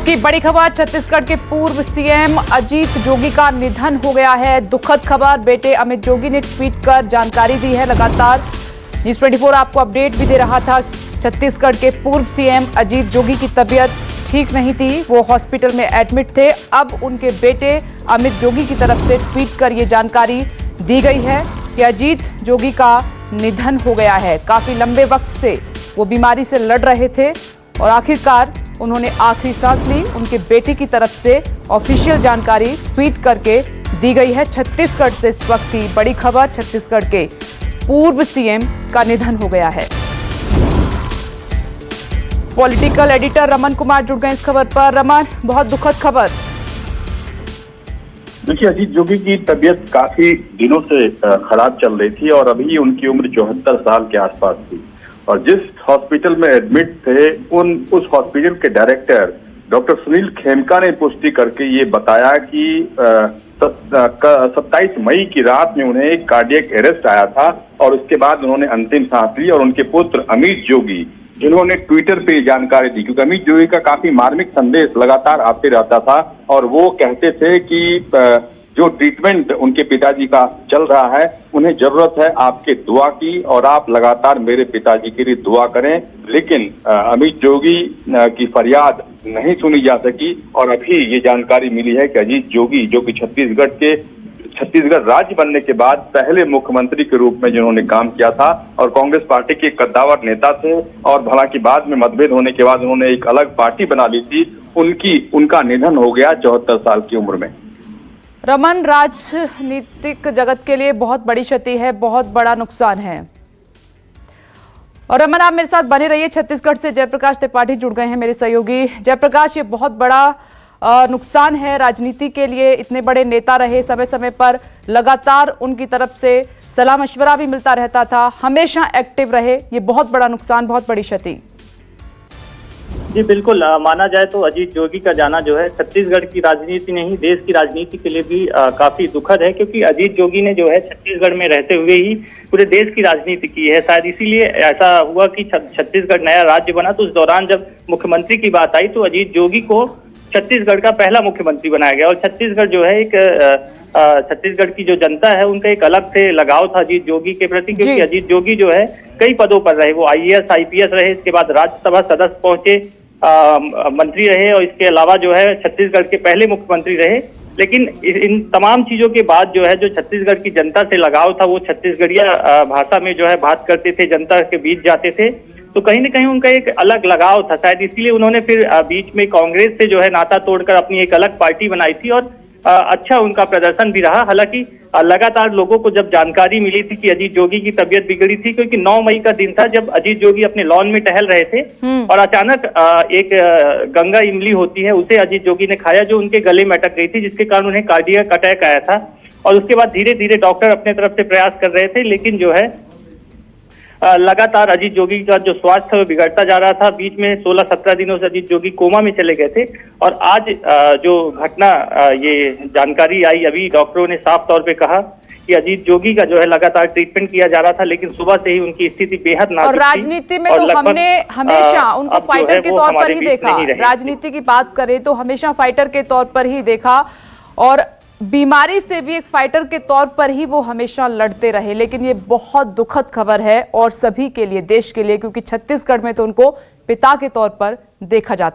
की बड़ी खबर, छत्तीसगढ़ के पूर्व सीएम अजीत जोगी का निधन हो गया है। दुखद खबर, बेटे अमित जोगी ने ट्वीट कर जानकारी दी है। लगातार न्यूज़ 24 आपको अपडेट भी दे रहा था। छत्तीसगढ़ के पूर्व सीएम अजीत जोगी की तबीयत ठीक नहीं थी, वो हॉस्पिटल में एडमिट थे। अब उनके बेटे अमित जोगी की तरफ से ट्वीट कर ये जानकारी दी गई है कि अजीत जोगी का निधन हो गया है। काफी लंबे वक्त से वो बीमारी से लड़ रहे थे और आखिरकार उन्होंने आखिरी सांस ली। उनके बेटे की तरफ से ऑफिशियल जानकारी ट्वीट करके दी गई है। छत्तीसगढ़ से इस वक्त की बड़ी खबर, छत्तीसगढ़ के पूर्व सीएम का निधन हो गया है। पॉलिटिकल एडिटर रमन कुमार जुड़ गए इस खबर पर। रमन, बहुत दुखद खबर। देखिए, अजीत जोगी की तबीयत काफी दिनों से खराब चल रही थी और अभी उनकी उम्र 74 साल के आसपास थी और जिस हॉस्पिटल में एडमिट थे उस हॉस्पिटल के डायरेक्टर डॉक्टर सुनील खेमका ने पुष्टि करके ये बताया कि 27 मई की रात में उन्हें एक कार्डियक अरेस्ट आया था और उसके बाद उन्होंने अंतिम सांस ली। और उनके पुत्र अमित जोगी, जिन्होंने ट्विटर पे जानकारी दी, क्योंकि अमित जोगी का काफी मार्मिक संदेश लगातार आते रहता था और वो कहते थे कि जो ट्रीटमेंट उनके पिताजी का चल रहा है, उन्हें जरूरत है आपके दुआ की और आप लगातार मेरे पिताजी के लिए दुआ करें। लेकिन अमित जोगी की फरियाद नहीं सुनी जा सकी और अभी ये जानकारी मिली है कि अजीत जोगी, जो कि छत्तीसगढ़ राज्य बनने के बाद पहले मुख्यमंत्री के रूप में जिन्होंने काम किया था और कांग्रेस पार्टी के कद्दावर नेता थे और भला की बाद में मतभेद होने के बाद उन्होंने एक अलग पार्टी बना ली थी, उनका निधन हो गया 74 साल की उम्र में। रमन, राजनीतिक जगत के लिए बहुत बड़ी क्षति है, बहुत बड़ा नुकसान है। और रमन, आप मेरे साथ बने रहिए। छत्तीसगढ़ से जयप्रकाश त्रिपाठी जुड़ गए हैं मेरे सहयोगी। जयप्रकाश, ये बहुत बड़ा नुकसान है राजनीति के लिए। इतने बड़े नेता रहे, समय समय पर लगातार उनकी तरफ से सलाह मशवरा भी मिलता रहता था, हमेशा एक्टिव रहे। ये बहुत बड़ा नुकसान, बहुत बड़ी क्षति। जी बिल्कुल, माना जाए तो अजीत जोगी का जाना जो है छत्तीसगढ़ की राजनीति नहीं, देश की राजनीति के लिए भी काफी दुखद है, क्योंकि अजीत जोगी ने जो है छत्तीसगढ़ में रहते हुए ही पूरे देश की राजनीति की है। शायद इसीलिए ऐसा हुआ कि छत्तीसगढ़ नया राज्य बना तो उस दौरान जब मुख्यमंत्री की बात आई तो अजीत जोगी को छत्तीसगढ़ का पहला मुख्यमंत्री बनाया गया। और छत्तीसगढ़ जो है छत्तीसगढ़ की जो जनता है उनका एक अलग से लगाव था अजीत जोगी के प्रति, क्योंकि अजीत जोगी जो है कई पदों पर रहे। वो IAS IPS रहे, इसके बाद राज्यसभा सदस्य पहुंचे, मंत्री रहे और इसके अलावा जो है छत्तीसगढ़ के पहले मुख्यमंत्री रहे। लेकिन इन तमाम चीजों के बाद जो है जो छत्तीसगढ़ की जनता से लगाव था, वो छत्तीसगढ़िया भाषा में जो है बात करते थे, जनता के बीच जाते थे, तो कहीं ना कहीं उनका एक अलग लगाव था। शायद इसलिए उन्होंने फिर बीच में कांग्रेस से जो है नाता तोड़कर अपनी एक अलग पार्टी बनाई थी और अच्छा उनका प्रदर्शन भी रहा। हालांकि लगातार लोगों को जब जानकारी मिली थी कि अजीत जोगी की तबीयत बिगड़ी थी, क्योंकि 9 मई का दिन था जब अजीत जोगी अपने लॉन में टहल रहे थे और अचानक एक गंगा इमली होती है, उसे अजीत जोगी ने खाया जो उनके गले में अटक गई थी, जिसके कारण उन्हें कार्डियक अटैक आया था। और उसके बाद धीरे धीरे डॉक्टर अपने तरफ से प्रयास कर रहे थे, लेकिन जो है लगातार अजीत जोगी का जो स्वास्थ्य है वो बिगड़ता जा रहा था। बीच में 16-17 दिनों से अजीत जोगी कोमा में चले गए थे और आज जो घटना ये जानकारी आई, अभी डॉक्टरों ने साफ तौर पे कहा कि अजीत जोगी का जो है लगातार ट्रीटमेंट किया जा रहा था, लेकिन सुबह से ही उनकी स्थिति बेहद नाजुक थी। और राजनीति में तो हमने हमेशा उनको फाइटर के तौर पर ही देखा। राजनीति की बात करें तो हमेशा फाइटर के तौर पर ही देखा और बीमारी से भी एक फाइटर के तौर पर ही वो हमेशा लड़ते रहे। लेकिन ये बहुत दुखद खबर है और सभी के लिए, देश के लिए, क्योंकि छत्तीसगढ़ में तो उनको पिता के तौर पर देखा जाता